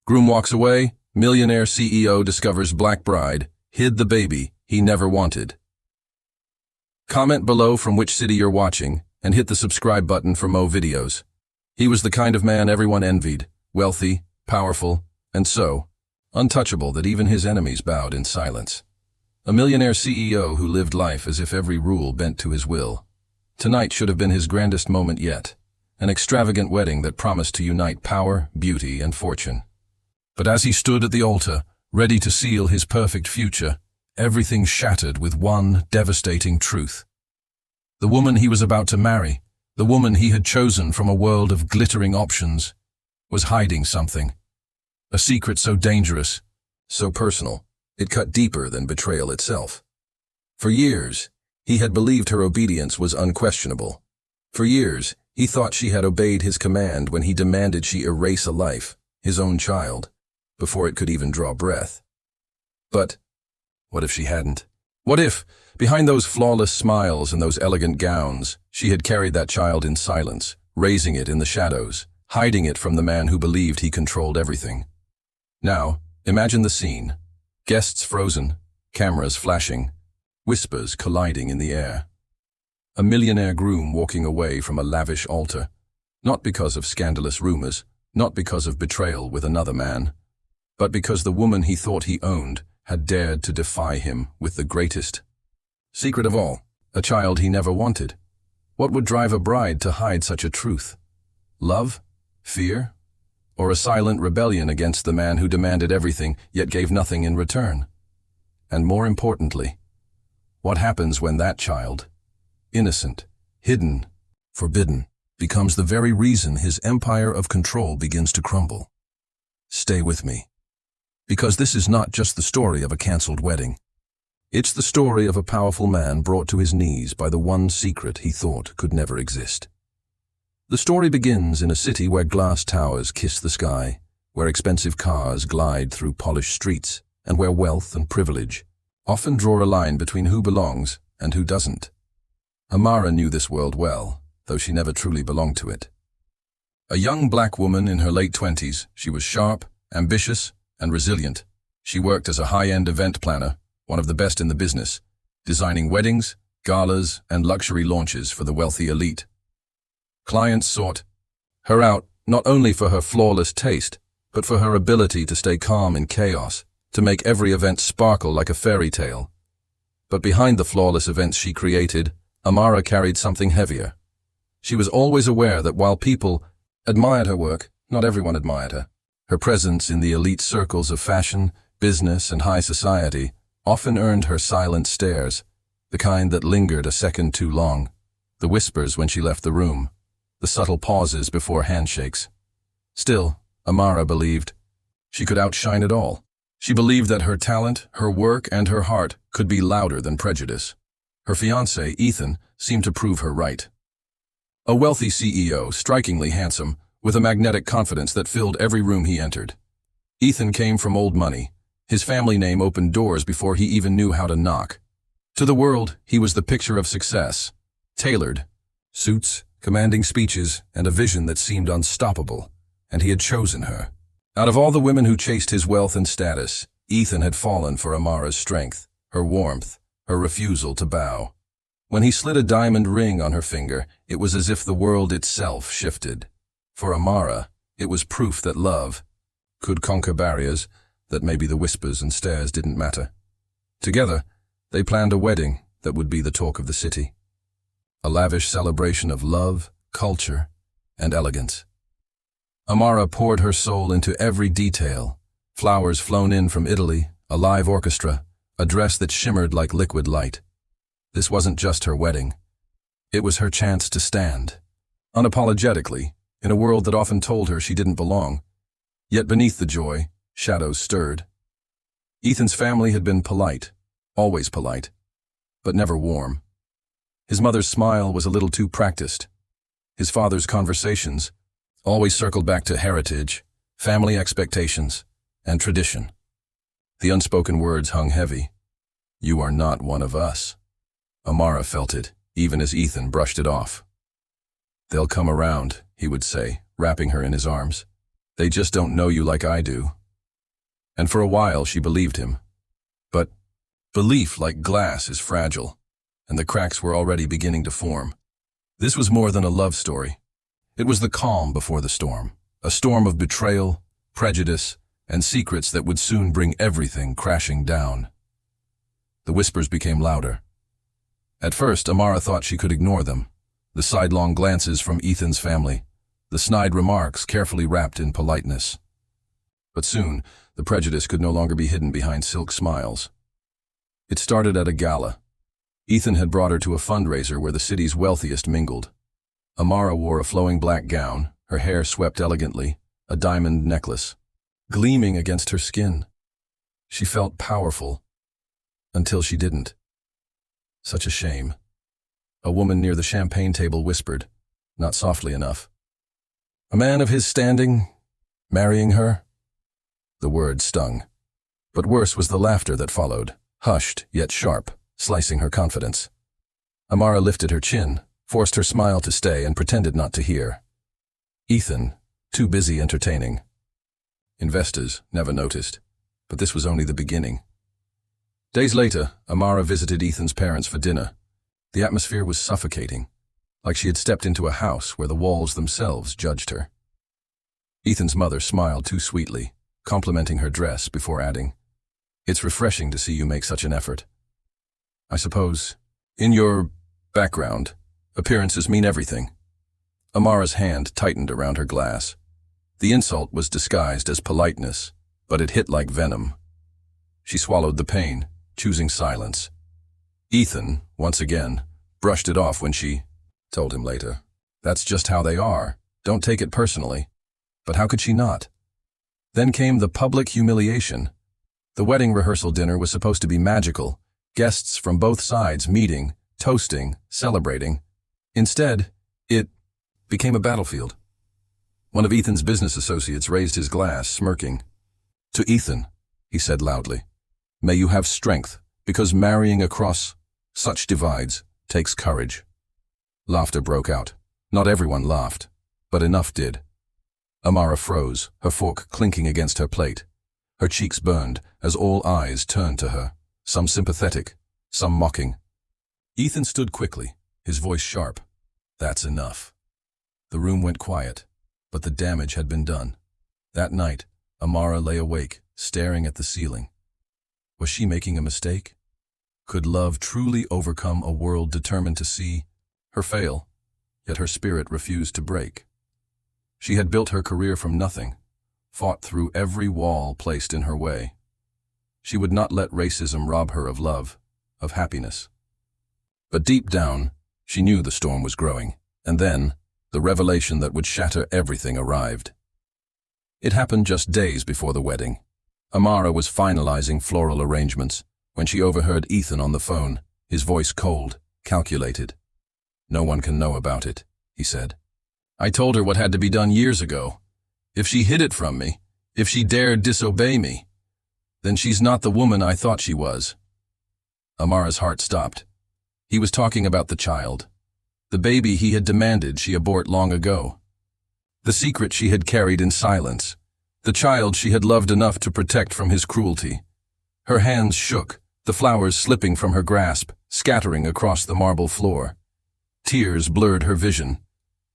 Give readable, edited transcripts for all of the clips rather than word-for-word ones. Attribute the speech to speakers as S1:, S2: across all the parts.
S1: Groom walks away, millionaire CEO discovers black bride, hid the baby he never wanted. Comment below from which city you're watching, and hit the subscribe button for more videos. He was the kind of man everyone envied, wealthy, powerful, and so untouchable that even his enemies bowed in silence. A millionaire CEO who lived life as if every rule bent to his will. Tonight should have been his grandest moment yet, an extravagant wedding that promised to unite power, beauty, and fortune. But as he stood at the altar, ready to seal his perfect future, everything shattered with one devastating truth. The woman he was about to marry, the woman he had chosen from a world of glittering options, was hiding something. A secret so dangerous, so personal, it cut deeper than betrayal itself. For years, he had believed her obedience was unquestionable. For years, he thought she had obeyed his command when he demanded she erase a life, his own child, before it could even draw breath. But what if she hadn't? What if, behind those flawless smiles and those elegant gowns, she had carried that child in silence, raising it in the shadows, hiding it from the man who believed he controlled everything? Now, imagine the scene. Guests frozen, cameras flashing, whispers colliding in the air. A millionaire groom walking away from a lavish altar, not because of scandalous rumors, not because of betrayal with another man, but because the woman he thought he owned had dared to defy him with the greatest secret of all, a child he never wanted. What would drive a bride to hide such a truth? Love? Fear? Or a silent rebellion against the man who demanded everything yet gave nothing in return? And more importantly, what happens when that child, innocent, hidden, forbidden, becomes the very reason his empire of control begins to crumble? Stay with me. Because this is not just the story of a cancelled wedding. It's the story of a powerful man brought to his knees by the one secret he thought could never exist. The story begins in a city where glass towers kiss the sky, where expensive cars glide through polished streets, and where wealth and privilege often draw a line between who belongs and who doesn't. Amara knew this world well, though she never truly belonged to it. A young black woman in her late 20s, she was sharp, ambitious, and resilient. She worked as a high-end event planner, one of the best in the business, designing weddings, galas, and luxury launches for the wealthy elite. Clients sought her out not only for her flawless taste, but for her ability to stay calm in chaos, to make every event sparkle like a fairy tale. But behind the flawless events she created, Amara carried something heavier. She was always aware that while people admired her work, not everyone admired her. Her presence in the elite circles of fashion, business, and high society often earned her silent stares, the kind that lingered a second too long, the whispers when she left the room, the subtle pauses before handshakes. Still, Amara believed she could outshine it all. She believed that her talent, her work, and her heart could be louder than prejudice. Her fiancé, Ethan, seemed to prove her right. A wealthy CEO, strikingly handsome, with a magnetic confidence that filled every room he entered. Ethan came from old money. His family name opened doors before he even knew how to knock. To the world, he was the picture of success. Tailored, suits, commanding speeches, and a vision that seemed unstoppable. And he had chosen her. Out of all the women who chased his wealth and status, Ethan had fallen for Amara's strength, her warmth, her refusal to bow. When he slid a diamond ring on her finger, it was as if the world itself shifted. For Amara, it was proof that love could conquer barriers, that maybe the whispers and stares didn't matter. Together, they planned a wedding that would be the talk of the city. A lavish celebration of love, culture, and elegance. Amara poured her soul into every detail. Flowers flown in from Italy, a live orchestra, a dress that shimmered like liquid light. This wasn't just her wedding. It was her chance to stand, unapologetically, in a world that often told her she didn't belong. Yet beneath the joy, shadows stirred. Ethan's family had been polite, always polite, but never warm. His mother's smile was a little too practiced. His father's conversations always circled back to heritage, family expectations, and tradition. The unspoken words hung heavy. "You are not one of us." Amara felt it, even as Ethan brushed it off. "They'll come around," he would say, wrapping her in his arms. "They just don't know you like I do. And for a while she believed him. But belief, like glass, is fragile, and the cracks were already beginning to form. This was more than a love story. It was the calm before the storm, a storm of betrayal, prejudice, and secrets that would soon bring everything crashing down. The whispers became louder. At first, Amara thought she could ignore them. The sidelong glances from Ethan's family, the snide remarks carefully wrapped in politeness. But soon, the prejudice could no longer be hidden behind silk smiles. It started at a gala. Ethan had brought her to a fundraiser where the city's wealthiest mingled. Amara wore a flowing black gown, her hair swept elegantly, a diamond necklace, gleaming against her skin. She felt powerful, until she didn't. Such a shame. A woman near the champagne table whispered, not softly enough. A man of his standing, marrying her? The word stung. But worse was the laughter that followed, hushed yet sharp, slicing her confidence. Amara lifted her chin, forced her smile to stay, and pretended not to hear. Ethan, too busy entertaining. Investors never noticed, but this was only the beginning. Days later, Amara visited Ethan's parents for dinner. The atmosphere was suffocating, like she had stepped into a house where the walls themselves judged her. Ethan's mother smiled too sweetly, complimenting her dress before adding, "It's refreshing to see you make such an effort. I suppose, in your background, appearances mean everything." Amara's hand tightened around her glass. The insult was disguised as politeness, but it hit like venom. She swallowed the pain, choosing silence. Ethan, once again, brushed it off when she told him later, "That's just how they are. Don't take it personally." But how could she not? Then came the public humiliation. The wedding rehearsal dinner was supposed to be magical, guests from both sides meeting, toasting, celebrating. Instead, it became a battlefield. One of Ethan's business associates raised his glass, smirking. "To Ethan," he said loudly, "may you have strength, because marrying across such divides takes courage." Laughter broke out. Not everyone laughed, but enough did. Amara froze, her fork clinking against her plate. Her cheeks burned as all eyes turned to her, some sympathetic, some mocking. Ethan stood quickly, his voice sharp. "That's enough." The room went quiet, but the damage had been done. That night, Amara lay awake, staring at the ceiling. Was she making a mistake? Could love truly overcome a world determined to see her fail, yet her spirit refused to break? She had built her career from nothing, fought through every wall placed in her way. She would not let racism rob her of love, of happiness. But deep down, she knew the storm was growing, and then, the revelation that would shatter everything arrived. It happened just days before the wedding. Amara was finalizing floral arrangements when she overheard Ethan on the phone, his voice cold, calculated. "No one can know about it," he said. "I told her what had to be done years ago. If she hid it from me, if she dared disobey me, then she's not the woman I thought she was." Amara's heart stopped. He was talking about the child, the baby he had demanded she abort long ago. The secret she had carried in silence, the child she had loved enough to protect from his cruelty. Her hands shook, the flowers slipping from her grasp, scattering across the marble floor. Tears blurred her vision,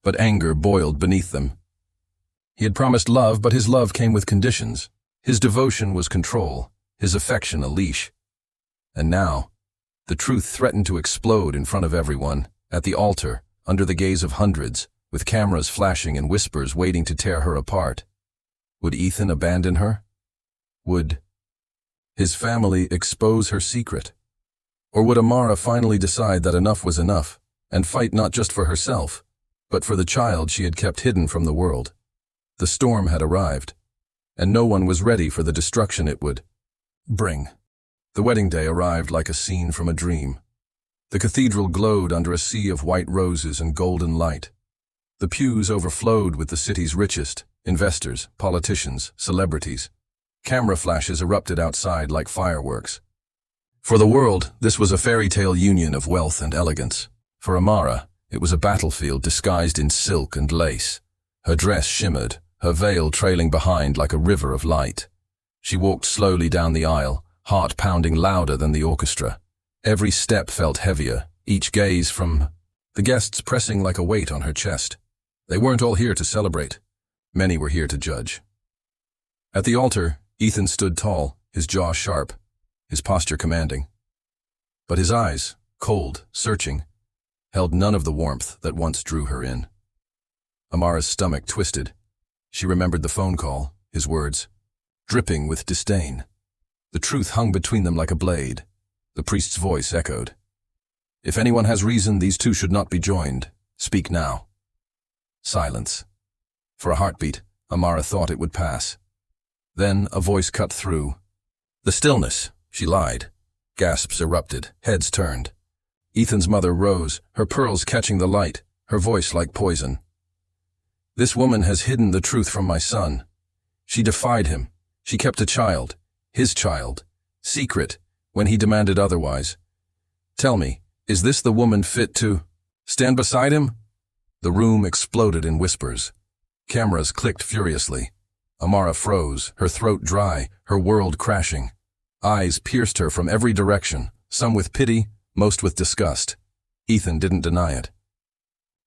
S1: but anger boiled beneath them. He had promised love, but his love came with conditions. His devotion was control, his affection a leash. And now, the truth threatened to explode in front of everyone, at the altar, under the gaze of hundreds, with cameras flashing and whispers waiting to tear her apart. Would Ethan abandon her? Would his family expose her secret? Or would Amara finally decide that enough was enough, and fight not just for herself, but for the child she had kept hidden from the world? The storm had arrived, and no one was ready for the destruction it would bring. The wedding day arrived like a scene from a dream. The cathedral glowed under a sea of white roses and golden light. The pews overflowed with the city's richest, investors, politicians, celebrities. Camera flashes erupted outside like fireworks. For the world, this was a fairy tale union of wealth and elegance. For Amara, it was a battlefield disguised in silk and lace. Her dress shimmered, her veil trailing behind like a river of light. She walked slowly down the aisle, heart pounding louder than the orchestra. Every step felt heavier, each gaze from the guests pressing like a weight on her chest. They weren't all here to celebrate. Many were here to judge. At the altar, Ethan stood tall, his jaw sharp, his posture commanding. But his eyes, cold, searching, held none of the warmth that once drew her in. Amara's stomach twisted. She remembered the phone call, his words, dripping with disdain. The truth hung between them like a blade. The priest's voice echoed. If anyone has reason, these two should not be joined. Speak now. Silence. For a heartbeat, Amara thought it would pass. Then a voice cut through. The stillness, she lied. Gasps erupted, heads turned. Ethan's mother rose, her pearls catching the light, her voice like poison. This woman has hidden the truth from my son. She defied him. She kept a child, his child, secret, when he demanded otherwise. Tell me, is this the woman fit to stand beside him? The room exploded in whispers. Cameras clicked furiously. Amara froze, her throat dry, her world crashing. Eyes pierced her from every direction, some with pity, most with disgust. Ethan didn't deny it.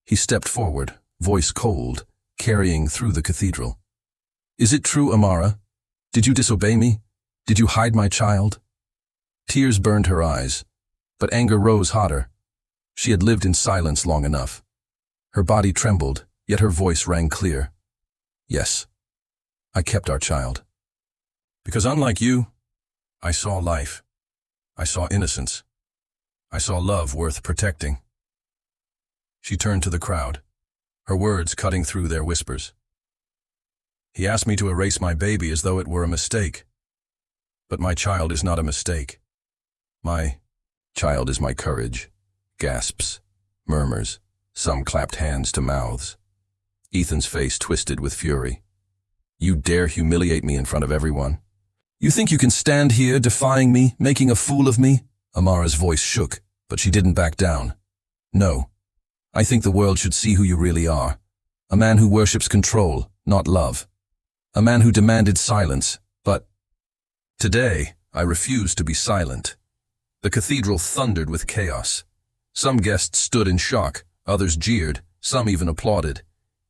S1: He stepped forward, voice cold, carrying through the cathedral. Is it true, Amara? Did you disobey me? Did you hide my child? Tears burned her eyes, but anger rose hotter. She had lived in silence long enough. Her body trembled, yet her voice rang clear. Yes, I kept our child. Because unlike you, I saw life. I saw innocence. I saw love worth protecting. She turned to the crowd, her words cutting through their whispers. He asked me to erase my baby as though it were a mistake. But my child is not a mistake. My child is my courage. Gasps, murmurs, some clapped hands to mouths. Ethan's face twisted with fury. You dare humiliate me in front of everyone? You think you can stand here defying me, making a fool of me? Amara's voice shook, but she didn't back down. No. I think the world should see who you really are. A man who worships control, not love. A man who demanded silence, but today I refuse to be silent. The cathedral thundered with chaos. Some guests stood in shock, others jeered, some even applauded.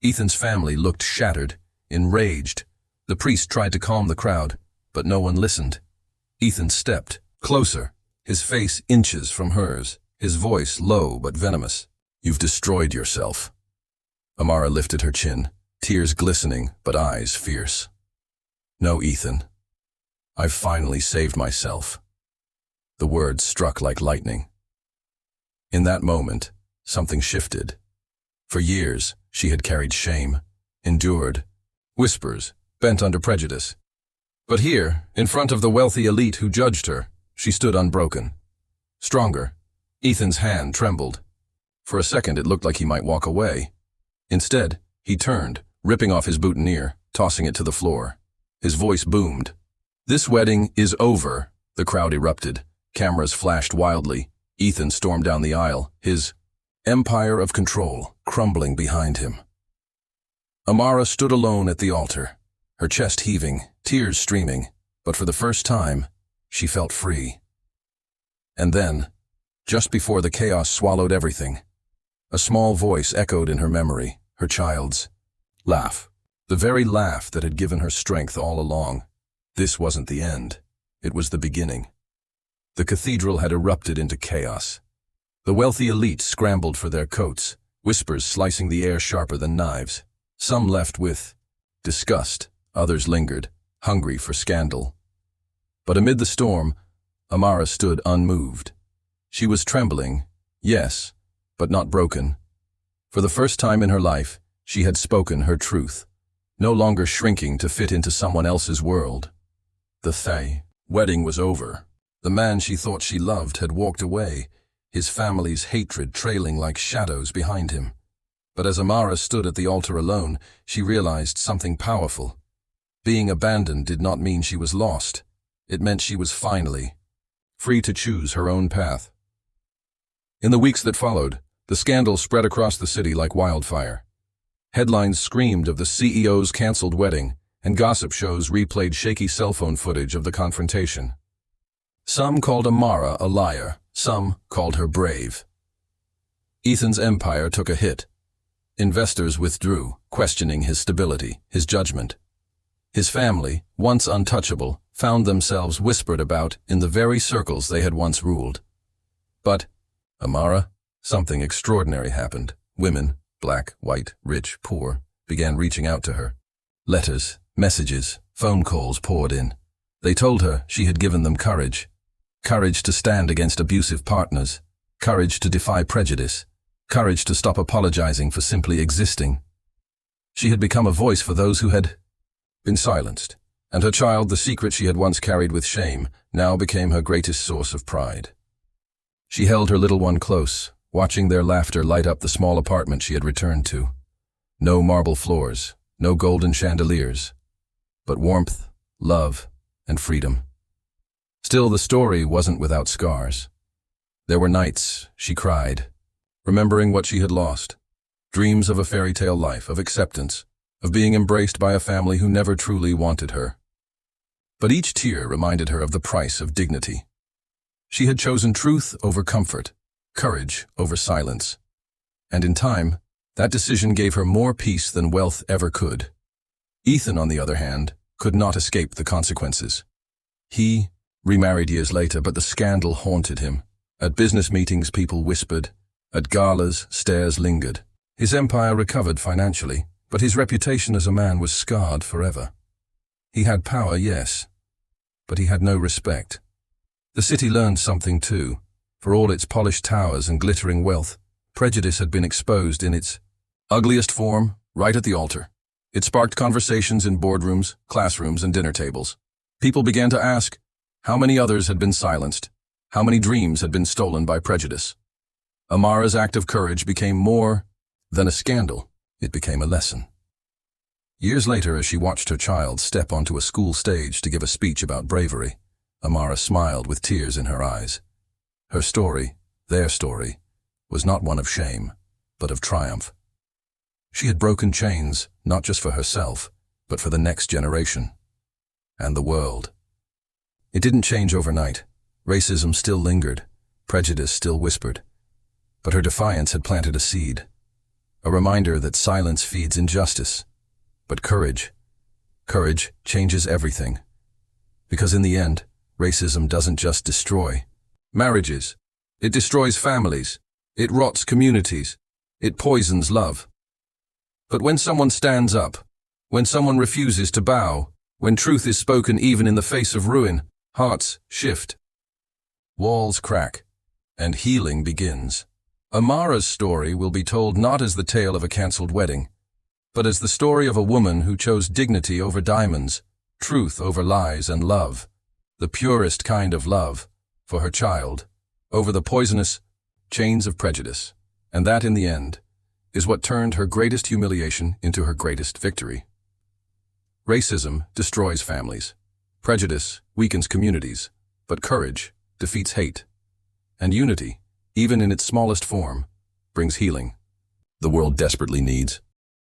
S1: Ethan's family looked shattered, enraged. The priest tried to calm the crowd, but no one listened. Ethan stepped closer, his face inches from hers, his voice low but venomous. You've destroyed yourself. Amara lifted her chin, tears glistening but eyes fierce. No, Ethan. I've finally saved myself. The words struck like lightning. In that moment, something shifted. For years, she had carried shame, endured, whispers, bent under prejudice. But here, in front of the wealthy elite who judged her, she stood unbroken. Stronger. Ethan's hand trembled. For a second it looked like he might walk away. Instead, he turned, ripping off his boutonniere, tossing it to the floor. His voice boomed. This wedding is over, the crowd erupted. Cameras flashed wildly. Ethan stormed down the aisle, his empire of control crumbling behind him. Amara stood alone at the altar, her chest heaving, tears streaming, but for the first time, she felt free. And then, just before the chaos swallowed everything, a small voice echoed in her memory, her child's laugh, the very laugh that had given her strength all along. This wasn't the end. It was the beginning. The cathedral had erupted into chaos. The wealthy elite scrambled for their coats, whispers slicing the air sharper than knives. Some left with disgust, others lingered, hungry for scandal. But amid the storm, Amara stood unmoved. She was trembling, yes, but not broken. For the first time in her life, she had spoken her truth, no longer shrinking to fit into someone else's world. The wedding was over. The man she thought she loved had walked away, his family's hatred trailing like shadows behind him. But as Amara stood at the altar alone, she realized something powerful. Being abandoned did not mean she was lost. It meant she was finally free to choose her own path. In the weeks that followed, the scandal spread across the city like wildfire. Headlines screamed of the CEO's canceled wedding, and gossip shows replayed shaky cell phone footage of the confrontation. Some called Amara a liar, some called her brave. Ethan's empire took a hit. Investors withdrew, questioning his stability, his judgment. His family, once untouchable, found themselves whispered about in the very circles they had once ruled. But, Amara, something extraordinary happened. Women, black, white, rich, poor, began reaching out to her. Letters, messages, phone calls poured in. They told her she had given them courage. Courage to stand against abusive partners. Courage to defy prejudice. Courage to stop apologizing for simply existing. She had become a voice for those who had been silenced, and her child, the secret she had once carried with shame, now became her greatest source of pride. She held her little one close, watching their laughter light up the small apartment she had returned to. No marble floors, no golden chandeliers, but warmth, love, and freedom. Still, the story wasn't without scars. There were nights she cried, remembering what she had lost, dreams of a fairy tale life, of acceptance, of being embraced by a family who never truly wanted her. But each tear reminded her of the price of dignity. She had chosen truth over comfort, courage over silence. And in time, that decision gave her more peace than wealth ever could. Ethan, on the other hand, could not escape the consequences. He remarried years later, but the scandal haunted him. At business meetings, people whispered. At galas, stares lingered. His empire recovered financially, but his reputation as a man was scarred forever. He had power, yes, but he had no respect. The city learned something too. For all its polished towers and glittering wealth, prejudice had been exposed in its ugliest form, right at the altar. It sparked conversations in boardrooms, classrooms, and dinner tables. People began to ask how many others had been silenced, how many dreams had been stolen by prejudice. Amara's act of courage became more than a scandal. It became a lesson. Years later, as she watched her child step onto a school stage to give a speech about bravery, Amara smiled with tears in her eyes. Her story, their story, was not one of shame, but of triumph. She had broken chains, not just for herself, but for the next generation. And the world. It didn't change overnight. Racism still lingered, prejudice still whispered. But her defiance had planted a seed. A reminder that silence feeds injustice. But courage changes everything. Because in the end, racism doesn't just destroy marriages. It destroys families. It rots communities. It poisons love. But when someone stands up, when someone refuses to bow, when truth is spoken even in the face of ruin, hearts shift. Walls crack, and healing begins. Amara's story will be told not as the tale of a cancelled wedding, but as the story of a woman who chose dignity over diamonds, truth over lies, and love, the purest kind of love, for her child, over the poisonous chains of prejudice. And that, in the end, is what turned her greatest humiliation into her greatest victory. Racism destroys families. Prejudice weakens communities, but courage defeats hate. And unity, even in its smallest form, brings healing. The world desperately needs